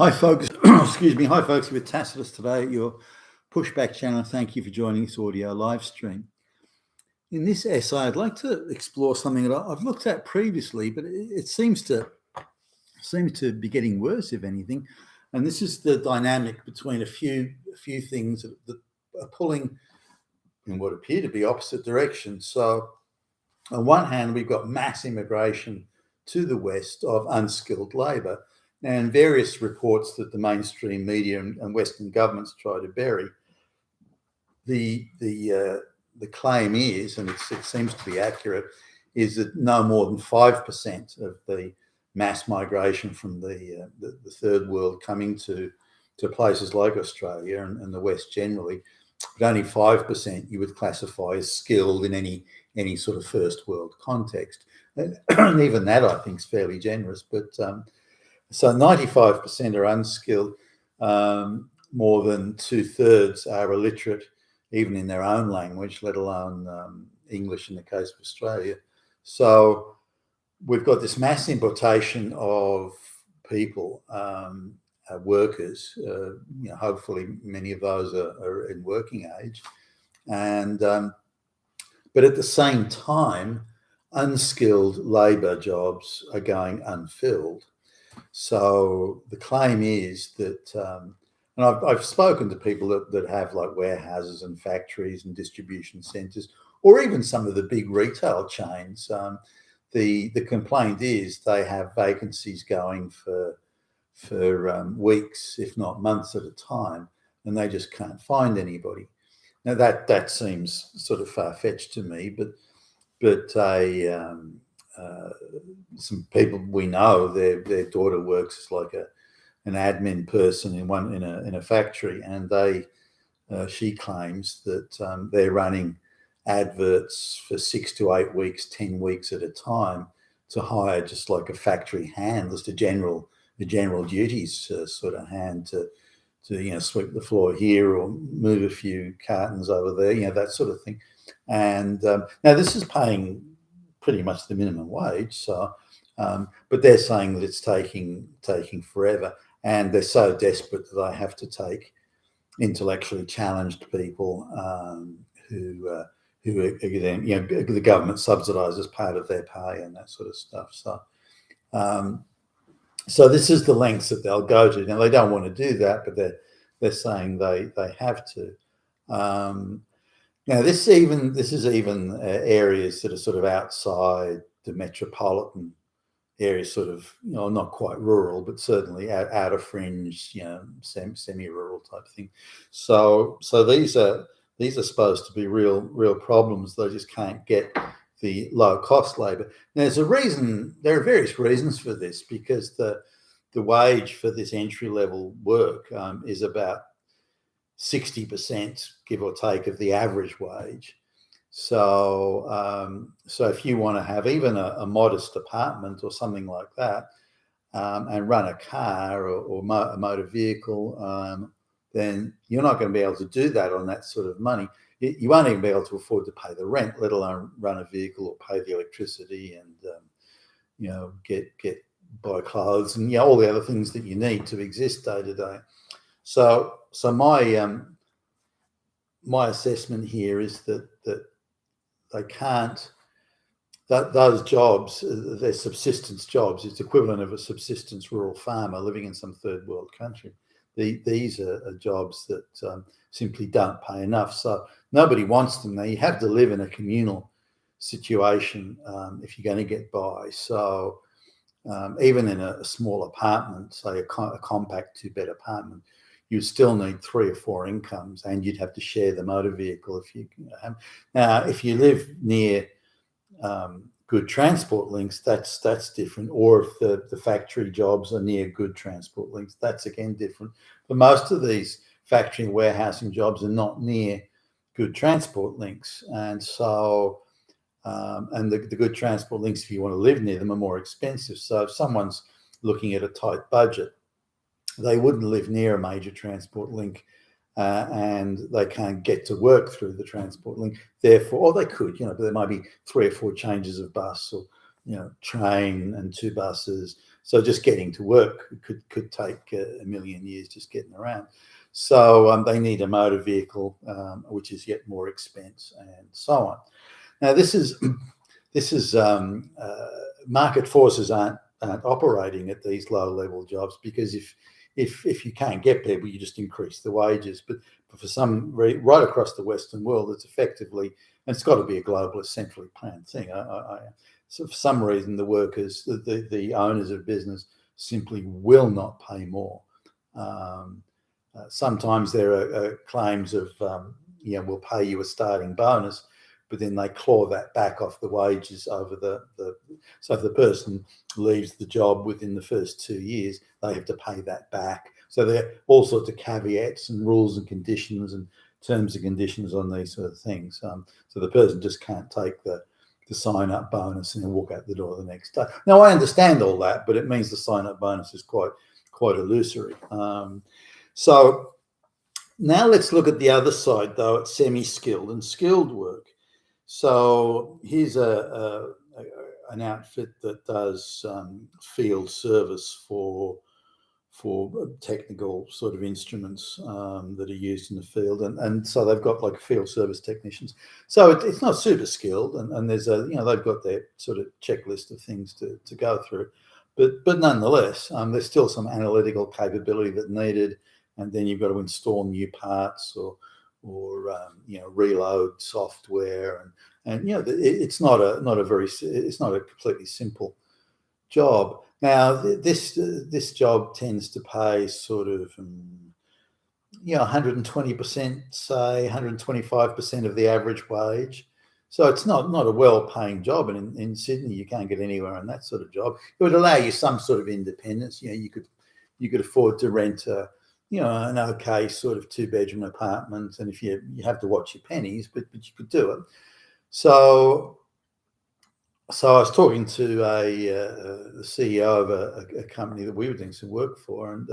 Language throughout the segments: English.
Hi, folks. Excuse me. Hi, folks. With Tacitus today at your pushback channel. Thank you for joining this audio live stream. In this essay, I'd like to explore something that I've looked at previously, but it seems to be getting worse, if anything. And this is the dynamic between a few things that are pulling in what appear to be opposite directions. So, on one hand, we've got mass immigration to the West of unskilled labour. And various reports that the mainstream media and Western governments try to bury, the claim is, and it seems to be accurate, is that no more than 5% of the mass migration from the third world coming to places like Australia and the West generally, but only 5% you would classify as skilled in any sort of first world context. And even that, I think, is fairly generous, but so 95% are unskilled. More than 2/3 are illiterate, even in their own language, let alone English in the case of Australia. So we've got this mass importation of people, workers. Hopefully many of those are in working age, and but at the same time, unskilled labour jobs are going unfilled. So the claim is that, and I've spoken to people that have like warehouses and factories and distribution centres, or even some of the big retail chains. The complaint is they have vacancies going for weeks, if not months at a time, and they just can't find anybody. Now that seems sort of far-fetched to me, but some people we know, their daughter works as like an admin person in a factory, and she claims that they're running adverts for 6 to 8 weeks, 10 weeks at a time to hire just like a factory hand, just the general duties sort of hand to sweep the floor here or move a few cartons over there, that sort of thing. And now this is paying pretty much the minimum wage. So, but they're saying that it's taking forever, and they're so desperate that they have to take intellectually challenged people who again, the government subsidises part of their pay and that sort of stuff. So, so this is the lengths that they'll go to. Now they don't want to do that, but they're saying they have to. Now, this is even areas that are sort of outside the metropolitan areas, sort of, not quite rural, but certainly out of fringe, semi-rural type thing. So these are supposed to be real problems. They just can't get the low cost labour. Now, there are various reasons for this, because the wage for this entry level work is about 60%, give or take, of the average wage. So, so if you want to have even a modest apartment or something like that, and run a car or a motor vehicle, then you're not going to be able to do that on that sort of money. You won't even be able to afford to pay the rent, let alone run a vehicle or pay the electricity and buy clothes and all the other things that you need to exist day to day. So my assessment here is that they can't, that those jobs, they're subsistence jobs. It's equivalent of a subsistence rural farmer living in some third world country. These are jobs that simply don't pay enough. So nobody wants them. Now, you have to live in a communal situation if you're going to get by. So even in a small apartment, say a compact 2-bed apartment, you still need 3 or 4 incomes, and you'd have to share the motor vehicle if you have. Now, if you live near good transport links, that's different. Or if the factory jobs are near good transport links, that's again different. But most of these factory and warehousing jobs are not near good transport links, and so and the good transport links, if you want to live near them, are more expensive. So if someone's looking at a tight budget, they wouldn't live near a major transport link, and they can't get to work through the transport link. Therefore, or they could, but there might be 3 or 4 changes of bus, or train and 2 buses. So just getting to work could take a million years just getting around. So they need a motor vehicle, which is yet more expense, and so on. Now this is market forces aren't operating at these low level jobs, because if you can't get people, you just increase the wages. But for some right across the Western world, it's effectively, and it's got to be a globalist, centrally planned thing. So for some reason, the workers, the owners of business, simply will not pay more. Sometimes there are claims of, we'll pay you a starting bonus, but then they claw that back off the wages over so if the person leaves the job within the first 2 years, they have to pay that back. So there are all sorts of caveats and rules and conditions and terms and conditions on these sort of things. So the person just can't take the sign-up bonus and then walk out the door the next day. Now, I understand all that, but it means the sign-up bonus is quite illusory. So now let's look at the other side, though, at semi-skilled and skilled work. So here's an outfit that does field service for technical sort of instruments that are used in the field, and so they've got like field service technicians. So it's not super skilled, and there's they've got their sort of checklist of things to go through, but nonetheless, there's still some analytical capability that's needed, and then you've got to install new parts or reload software, and it's not a completely simple job. Now this job tends to pay sort of 120%, say 125% of the average wage. So it's not a well-paying job, and in Sydney you can't get anywhere on that sort of job. It would allow you some sort of independence. You could afford to rent an okay sort of 2-bedroom apartment, and if you have to watch your pennies, but you could do it. So I was talking to the CEO of a company that we were doing some work for, and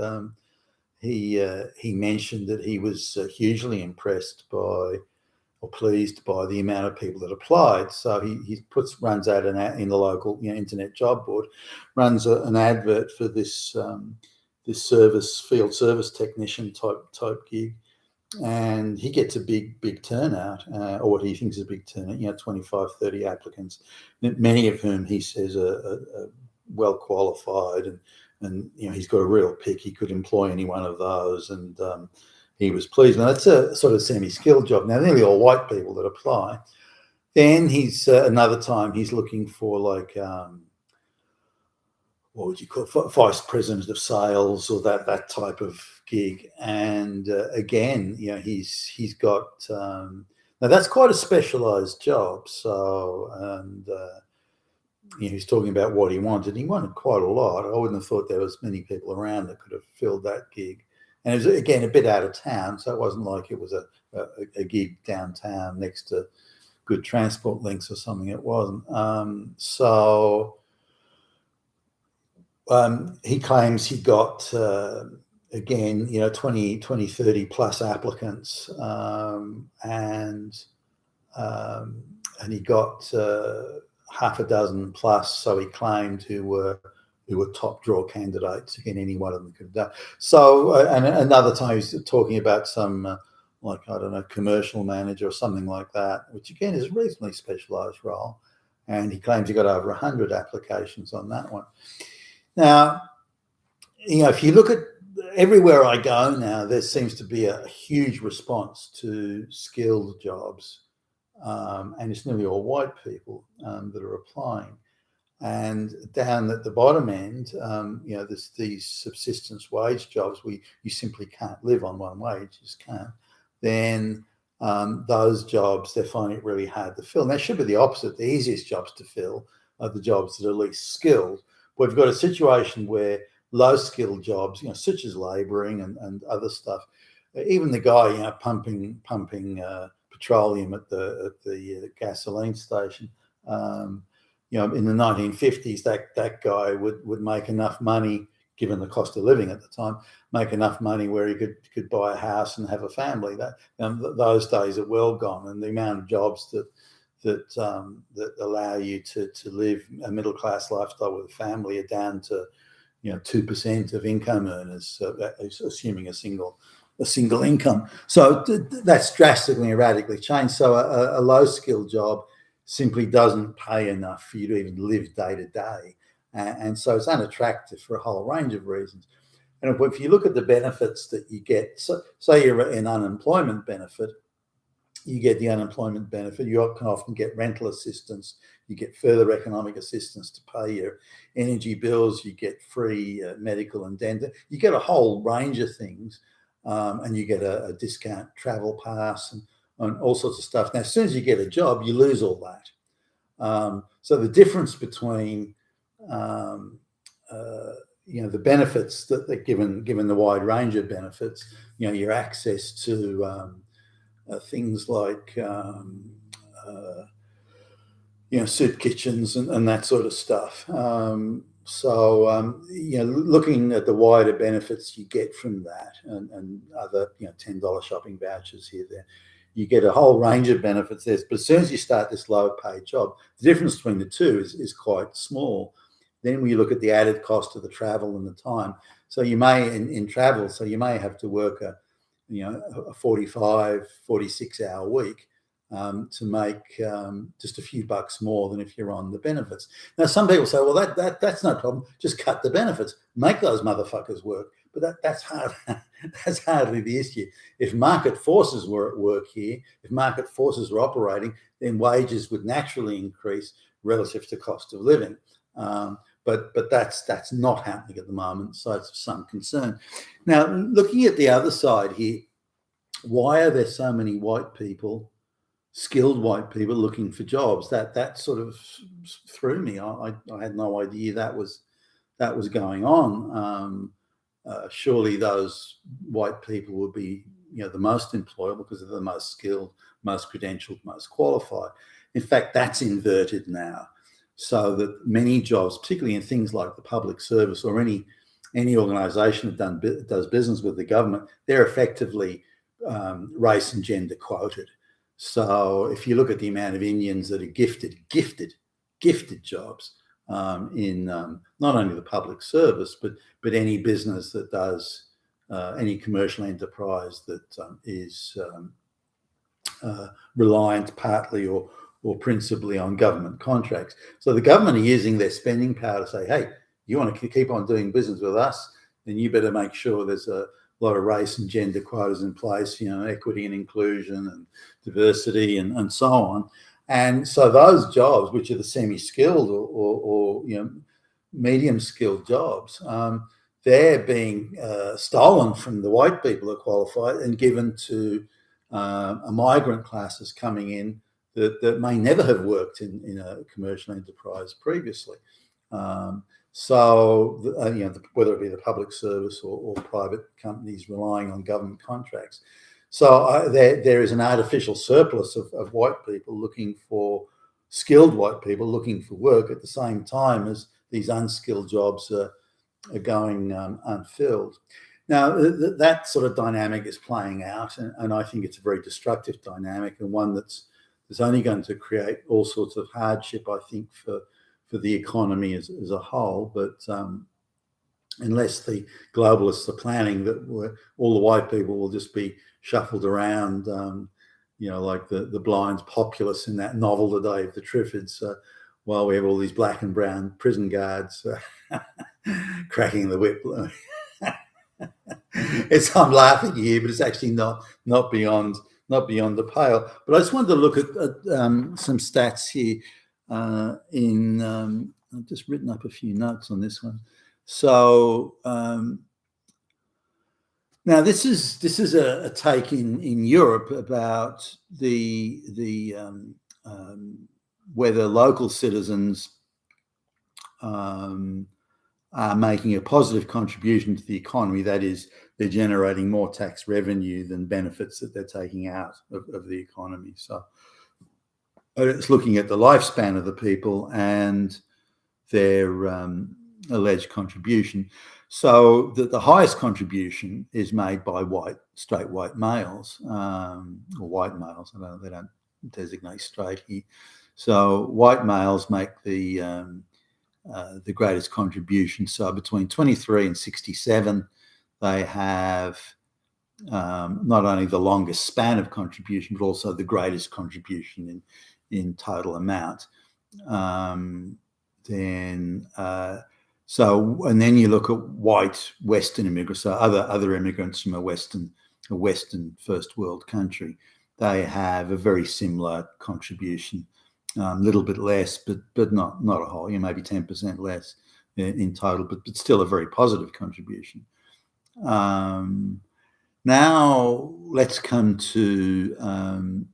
he mentioned that he was hugely impressed by or pleased by the amount of people that applied. So he runs out an ad in the local internet job board, runs an advert for this field service technician type gig, and he gets a big turnout, or what he thinks is a big turnout, 25, 30 applicants, many of whom he says are well qualified, and he's got a real pick. He could employ any one of those, and he was pleased. Now that's a sort of semi-skilled job. Now nearly all white people that apply. Then he's another time he's looking for like what would you call it, vice president of sales or that type of gig, and again, he's got now that's quite a specialized job. So and he's talking about what he wanted. He wanted quite a lot. I wouldn't have thought there was many people around that could have filled that gig, and it was again a bit out of town, so it wasn't like it was a gig downtown next to good transport links or something. It wasn't. He claims he got, again, 20, 30 plus applicants, and he got half a dozen plus, so he claimed, who were top draw candidates. Again, any one of them could have done. So, and another time he's talking about some, like, I don't know, commercial manager or something like that, which again is a reasonably specialized role. And he claims he got over 100 applications on that one. Now, if you look at everywhere I go now, there seems to be a huge response to skilled jobs, and it's nearly all white people that are applying. And down at the bottom end, these subsistence wage jobs where you simply can't live on one wage, you just can't. Then those jobs, they're finding it really hard to fill. Now, it should be the opposite. The easiest jobs to fill are the jobs that are least skilled. We've got a situation where low-skilled jobs, such as labouring and other stuff, even the guy, pumping petroleum at the gasoline station, in the 1950s, that guy would make enough money, given the cost of living at the time, make enough money where he could buy a house and have a family. Those days are well gone, and the amount of jobs that allow you to live a middle class lifestyle with a family are down to 2% of income earners, assuming a single income. So that's drastically and radically changed. So a low skill job simply doesn't pay enough for you to even live day to day, and so it's unattractive for a whole range of reasons. And if you look at the benefits that you get, so say you're an unemployment benefit, you get the unemployment benefit. You can often get rental assistance. You get further economic assistance to pay your energy bills. You get free medical and dental. You get a whole range of things, and you get a discount travel pass and all sorts of stuff. Now, as soon as you get a job, you lose all that. So the difference between the benefits that they're given the wide range of benefits, your access to things like soup kitchens and that sort of stuff. Looking at the wider benefits you get from that and other $10 shopping vouchers here, there, you get a whole range of benefits there. But as soon as you start this low paid job, the difference between the two is quite small. Then when you look at the added cost of the travel and the time, so you may in travel, so you may have to work a 45, 46-hour week to make just a few bucks more than if you're on the benefits. Now, some people say, well, that's no problem. Just cut the benefits, make those motherfuckers work. But that's hard. That's hardly the issue. If market forces were at work here, if market forces were operating, then wages would naturally increase relative to cost of living. But that's not happening at the moment, so it's of some concern. Now, looking at the other side here, why are there so many white people, skilled white people, looking for jobs? That sort of threw me. I had no idea that was going on. Surely those white people would be the most employable because they're the most skilled, most credentialed, most qualified. In fact, that's inverted now. So that many jobs, particularly in things like the public service or any organisation that does business with the government, they're effectively race and gender quoted. So if you look at the amount of Indians that are gifted jobs in not only the public service, but any business that does any commercial enterprise that is reliant partly or principally on government contracts. So the government are using their spending power to say, hey, you want to keep on doing business with us, then you better make sure there's a lot of race and gender quotas in place, equity and inclusion and diversity and so on. And so those jobs, which are the semi-skilled or medium-skilled jobs, they're being stolen from the white people who are qualified and given to a migrant classes coming in that may never have worked in a commercial enterprise previously. So whether it be the public service or private companies relying on government contracts. So there is an artificial surplus of white people looking for skilled white people looking for work at the same time as these unskilled jobs are going unfilled. Now, that sort of dynamic is playing out, and I think it's a very destructive dynamic and one that's only going to create all sorts of hardship, I think, for the economy as a whole. But unless the globalists are planning that all the white people will just be shuffled around, like the blind populace in that novel, The Day of the Triffids, while we have all these black and brown prison guards cracking the whip. I'm laughing here, but it's actually not beyond the pale. But I just wanted to look at some stats here. I've just written up a few notes on this one. So now this is a take in Europe about the whether local citizens are making a positive contribution to the economy. That is, they're generating more tax revenue than benefits that they're taking out of the economy. So it's looking at the lifespan of the people and their alleged contribution. So the highest contribution is made by straight white males, or white males. I don't know, they don't designate straight here. So white males make the greatest contribution. So between 23 and 67, they have not only the longest span of contribution, but also the greatest contribution in total amount. And then you look at white Western immigrants, so other immigrants from a Western first world country. They have a very similar contribution, a little bit less, but not a whole, maybe 10% less in total, but still a very positive contribution. Now let's come to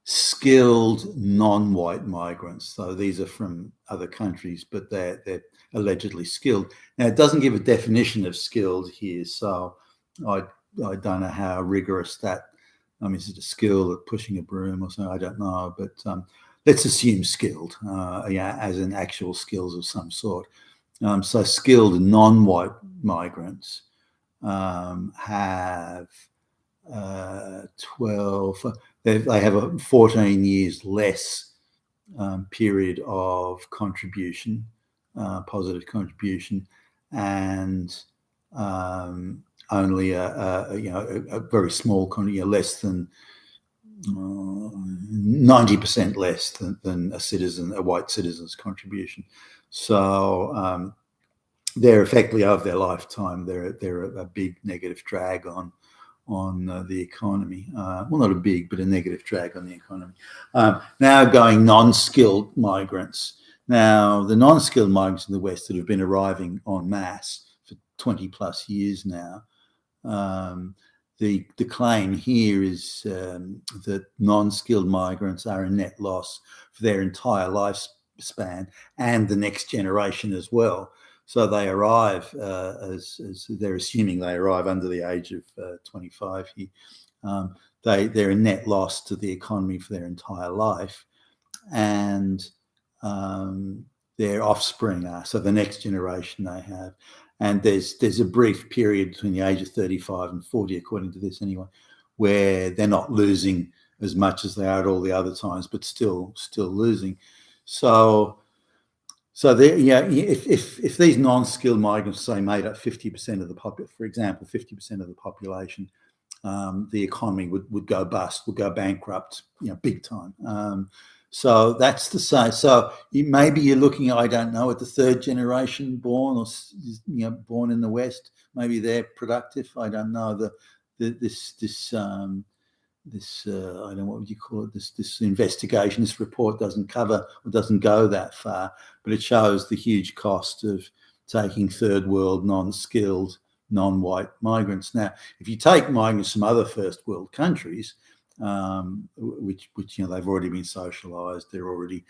skilled non-white migrants. So these are from other countries, but they're allegedly skilled. Now, it doesn't give a definition of skilled here, so I don't know how rigorous that. Is it a skill at pushing a broom or something? I don't know, but let's assume skilled, as in actual skills of some sort. So skilled non-white migrants have 12. They have a 14 years less period of contribution, positive contribution, and only a very small, less than 90% less than a white citizen's contribution. So they're effectively, over their lifetime, they're a big negative drag on the economy. Well, not a big, but a negative drag on the economy. Now going non-skilled migrants. Now, the non-skilled migrants in the West that have been arriving en masse for 20 plus years now, the claim here is that non-skilled migrants are a net loss for their entire lifespan and the next generation as well. So they arrive as they're assuming they arrive under the age of 25 here. They're a net loss to the economy for their entire life, and their offspring are, so the next generation they have. And there's a brief period between the age of 35 and 40, according to this anyway, where they're not losing as much as they are at all the other times, but still losing. So if these non-skilled migrants, say, made up 50% of the population, for example, 50% of the population, the economy would go bust, would go bankrupt, big time. So that's the same. So maybe you're looking, I don't know, at the third generation born, or born in the West. Maybe they're productive. I don't know. This I don't know, what would you call it? This investigation, this report doesn't cover or doesn't go that far, but it shows the huge cost of taking third world non-skilled, non-white migrants. Now, if you take migrants from other first world countries, which they've already been socialised, they're already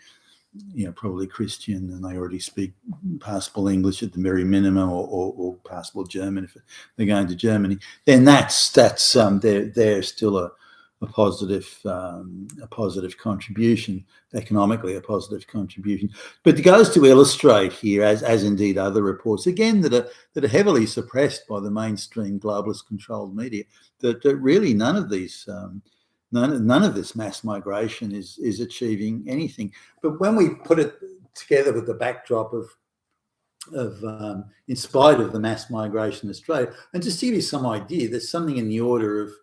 probably Christian, and they already speak passable English at the very minimum, or passable German if they're going to Germany, then that's they're still a positive contribution, economically a positive contribution. But it goes to illustrate here, as indeed other reports, again, that are heavily suppressed by the mainstream globalist controlled media, that really none of these none of this mass migration is achieving anything. But when we put it together with the backdrop of in spite of the mass migration in Australia, and just to give you some idea, there's something in the order of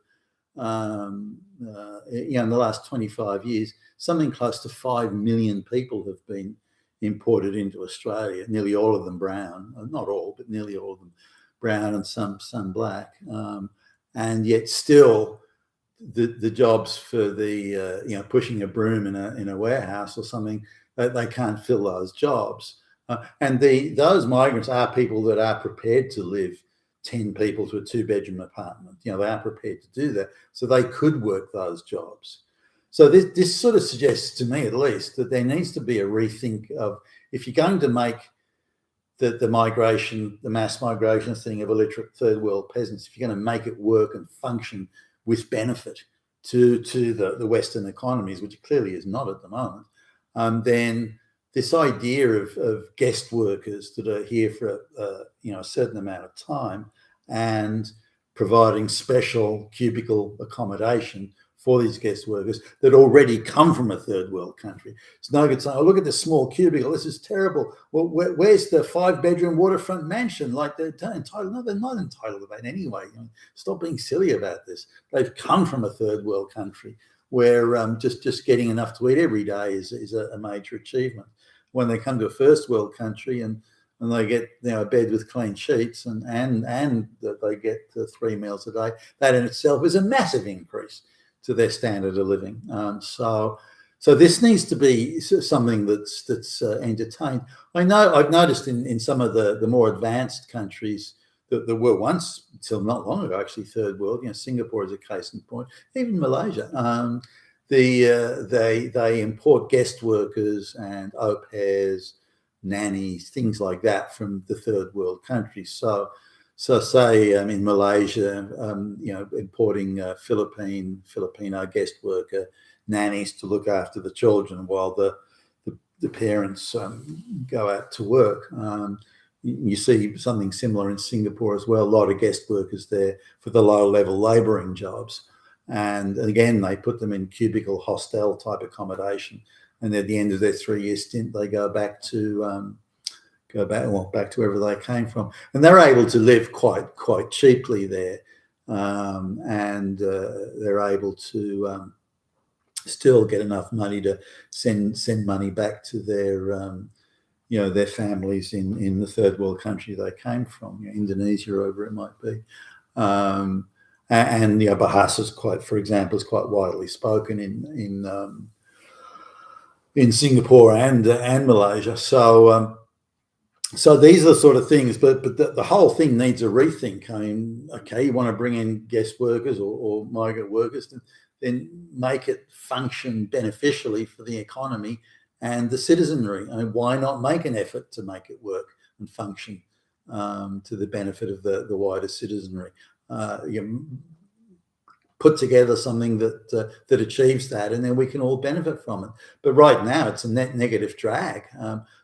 in the last 25 years, something close to 5 million people have been imported into Australia, nearly all of them brown, not all, but nearly all of them brown, and some black. And yet still the jobs for the, pushing a broom in a warehouse or something, they can't fill those jobs. And those migrants are people that are prepared to live 10 people to a 2-bedroom apartment. They are prepared to do that. So they could work those jobs. So this sort of suggests to me, at least, that there needs to be a rethink of, if you're going to make the migration, the mass migration thing of illiterate third world peasants, if you're going to make it work and function with benefit to the Western economies, which it clearly is not at the moment, then this idea of guest workers that are here for a certain amount of time and providing special cubicle accommodation for these guest workers that already come from a third world country. It's no good saying, oh, look at this small cubicle, this is terrible. Well, where's the 5-bedroom waterfront mansion? Like they're entitled. No, they're not entitled to that anyway. Stop being silly about this. They've come from a third world country where just getting enough to eat every day is a major achievement. When they come to a first world country and they get a bed with clean sheets and that they get 3 meals a day, that in itself is a massive increase to their standard of living. So this needs to be something that's entertained. I've noticed in some of the more advanced countries that there were once, until not long ago, actually third world. Singapore is a case in point. Even Malaysia, they import guest workers and au pairs, nannies, things like that from the third world countries. So say in Malaysia, importing Filipino guest worker nannies to look after the children while the parents go out to work. You see something similar in Singapore as well. A lot of guest workers there for the low-level labouring jobs, and again they put them in cubicle hostel type accommodation. And at the end of their 3-year stint, they go back to back to wherever they came from, and they're able to live quite cheaply there, and they're able to still get enough money to send money back to their families in the third world country they came from, Indonesia or wherever it might be. And Bahasa, for example, is quite widely spoken in Singapore and Malaysia. So these are the sort of things, but the whole thing needs a rethink. I mean, okay, you want to bring in guest workers or migrant workers, then make it function beneficially for the economy and the citizenry. I mean, why not make an effort to make it work and function to the benefit of the wider citizenry? Put together something that achieves that, and then we can all benefit from it. But right now, it's a net negative drag.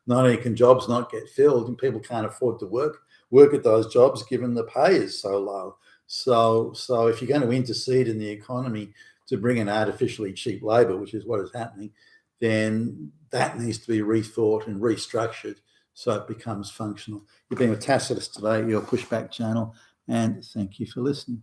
Not only can jobs not get filled, and people can't afford to work at those jobs given the pay is so low. So if you're going to intercede in the economy to bring in artificially cheap labour, which is what is happening, then that needs to be rethought and restructured so it becomes functional. You've been with Tacitus today, your Pushback channel, and thank you for listening.